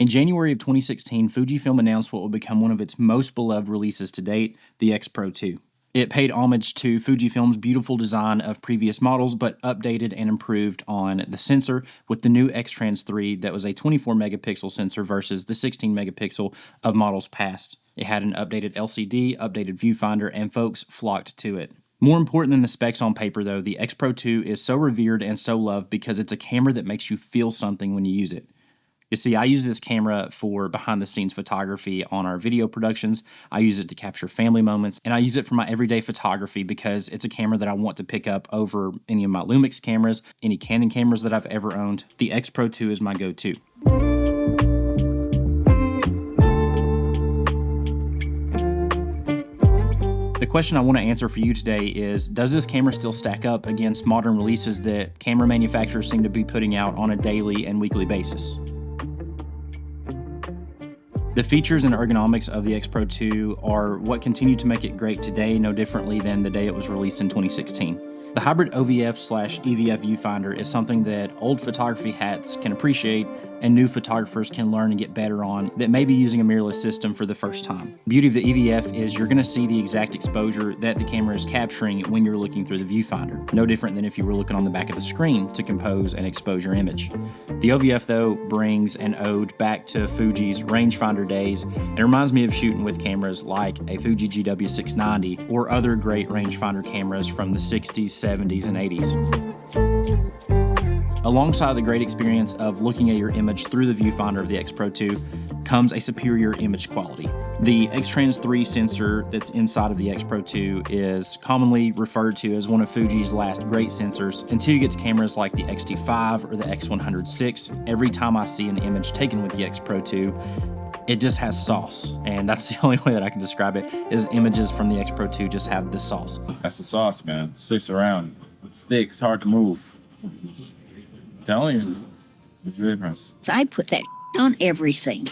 In January of 2016, Fujifilm announced what would become one of its most beloved releases to date, the X Pro 2. It paid homage to Fujifilm's beautiful design of previous models, but updated and improved on the sensor with the new X-Trans3 that was a 24 megapixel sensor versus the 16 megapixel of models past. It had an updated LCD, updated viewfinder, and folks flocked to it. More important than the specs on paper though, the X Pro 2 is so revered and so loved because it's a camera that makes you feel something when you use it. You see, I use this camera for behind-the-scenes photography on our video productions. I use it to capture family moments, and I use it for my everyday photography because it's a camera that I want to pick up over any of my Lumix cameras, any Canon cameras that I've ever owned. The X Pro 2 is my go-to. The question I want to answer for you today is, does this camera still stack up against modern releases that camera manufacturers seem to be putting out on a daily and weekly basis? The features and ergonomics of the X Pro 2 are what continue to make it great today, no differently than the day it was released in 2016. The hybrid OVF/EVF viewfinder is something that old photography hats can appreciate and new photographers can learn and get better on that may be using a mirrorless system for the first time. The beauty of the EVF is you're going to see the exact exposure that the camera is capturing when you're looking through the viewfinder, no different than if you were looking on the back of the screen to compose and expose your image. The OVF though brings an ode back to Fuji's rangefinder days and reminds me of shooting with cameras like a Fuji GW690 or other great rangefinder cameras from the 60s, 70s, and 80s. Alongside the great experience of looking at your image through the viewfinder of the X Pro 2 comes a superior image quality. The X-Trans3 sensor that's inside of the X Pro 2 is commonly referred to as one of Fuji's last great sensors until you get to cameras like the X-T3 or the X106. Every time I see an image taken with the X Pro 2, it just has sauce, and that's the only way that I can describe it, is images from the X Pro 2 just have the sauce. That's the sauce, man. It sticks around. It's thick, it's hard to move. I'm telling you, it's the difference. I put that on everything.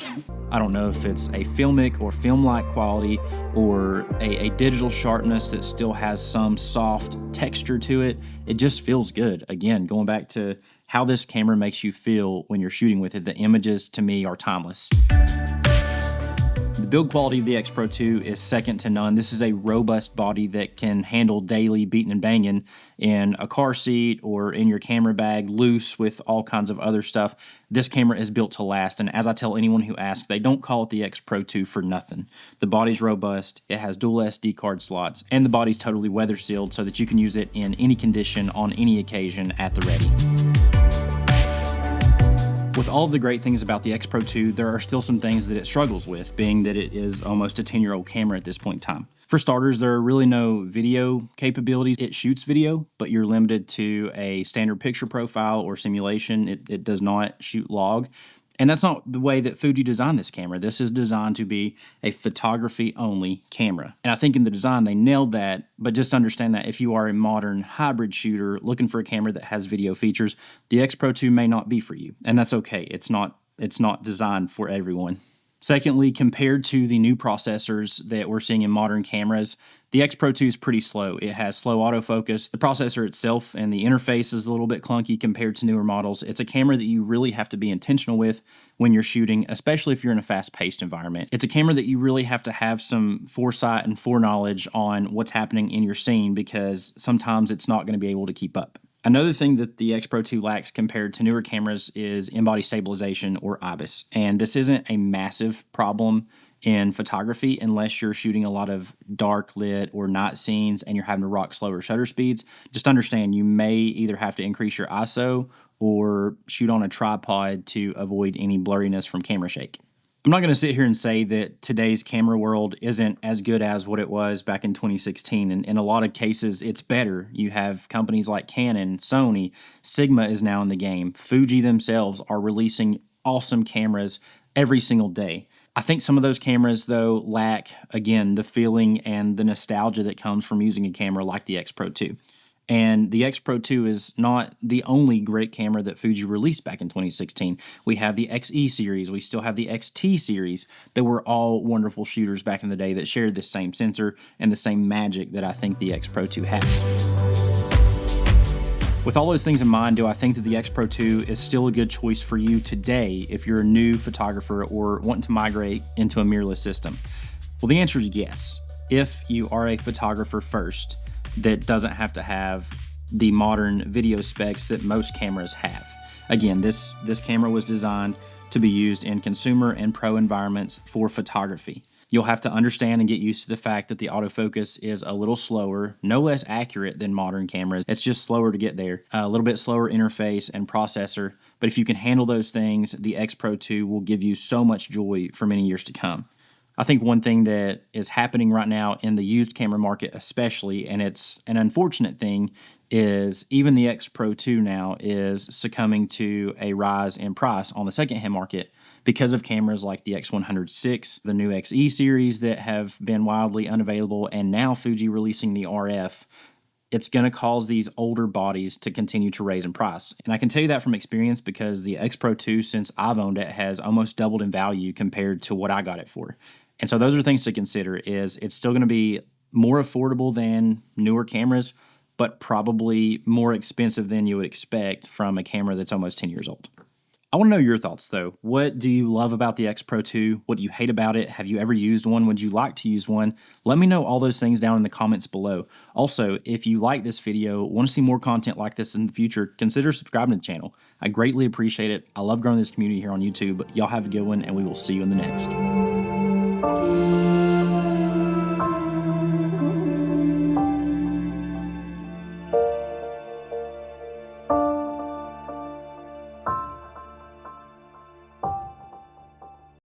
I don't know if it's a filmic or film-like quality or a digital sharpness that still has some soft texture to it. It just feels good. Again, going back to how this camera makes you feel when you're shooting with it, the images to me are timeless. The build quality of the X Pro 2 is second to none. This is a robust body that can handle daily beating and banging in a car seat or in your camera bag, loose with all kinds of other stuff. This camera is built to last, and as I tell anyone who asks, they don't call it the X Pro 2 for nothing. The body's robust, it has dual SD card slots, and the body's totally weather sealed so that you can use it in any condition on any occasion at the ready. With all of the great things about the X Pro 2, there are still some things that it struggles with, being that it is almost a 10-year-old camera at this point in time. For starters, there are really no video capabilities. It shoots video, but you're limited to a standard picture profile or simulation. It does not shoot log. And that's not the way that Fuji designed this camera. This is designed to be a photography-only camera. And I think in the design they nailed that, but just understand that if you are a modern hybrid shooter looking for a camera that has video features, the X Pro 2 may not be for you. And that's okay. It's not designed for everyone. Secondly, compared to the new processors that we're seeing in modern cameras, the X Pro 2 is pretty slow. It has slow autofocus. The processor itself and the interface is a little bit clunky compared to newer models. It's a camera that you really have to be intentional with when you're shooting, especially if you're in a fast-paced environment. It's a camera that you really have to have some foresight and foreknowledge on what's happening in your scene because sometimes it's not going to be able to keep up. Another thing that the X Pro 2 lacks compared to newer cameras is in-body stabilization or IBIS. And this isn't a massive problem in photography unless you're shooting a lot of dark lit or night scenes and you're having to rock slower shutter speeds. Just understand you may either have to increase your ISO or shoot on a tripod to avoid any blurriness from camera shake. I'm not going to sit here and say that today's camera world isn't as good as what it was back in 2016. And in a lot of cases, it's better. You have companies like Canon, Sony, Sigma is now in the game. Fuji themselves are releasing awesome cameras every single day. I think some of those cameras, though, lack, again, the feeling and the nostalgia that comes from using a camera like the X Pro 2. And the X Pro 2 is not the only great camera that Fuji released back in 2016. We have the XE series. We still have the XT series that were all wonderful shooters back in the day that shared the same sensor and the same magic that I think the X Pro 2 has. With all those things in mind, do I think that the X Pro 2 is still a good choice for you today if you're a new photographer or wanting to migrate into a mirrorless system? Well, the answer is yes. If you are a photographer first that doesn't have to have the modern video specs that most cameras have. Again, this camera was designed to be used in consumer and pro environments for photography. You'll have to understand and get used to the fact that the autofocus is a little slower, no less accurate than modern cameras. It's just slower to get there, a little bit slower interface and processor. But if you can handle those things, the X Pro 2 will give you so much joy for many years to come. I think one thing that is happening right now in the used camera market especially, and it's an unfortunate thing, is even the X Pro 2 now is succumbing to a rise in price on the secondhand market because of cameras like the X100VI, the new XE series that have been wildly unavailable, and now Fuji releasing the RF. It's going to cause these older bodies to continue to raise in price. And I can tell you that from experience because the X Pro 2, since I've owned it, has almost doubled in value compared to what I got it for. And so those are things to consider. Is it's still going to be more affordable than newer cameras, but probably more expensive than you would expect from a camera that's almost 10 years old. I want to know your thoughts though. What do you love about the X Pro 2? What do you hate about it? Have you ever used one? Would you like to use one? Let me know all those things down in the comments below. Also, if you like this video, want to see more content like this in the future, consider subscribing to the channel. I greatly appreciate it. I love growing this community here on YouTube. Y'all have a good one, and we will see you in the next.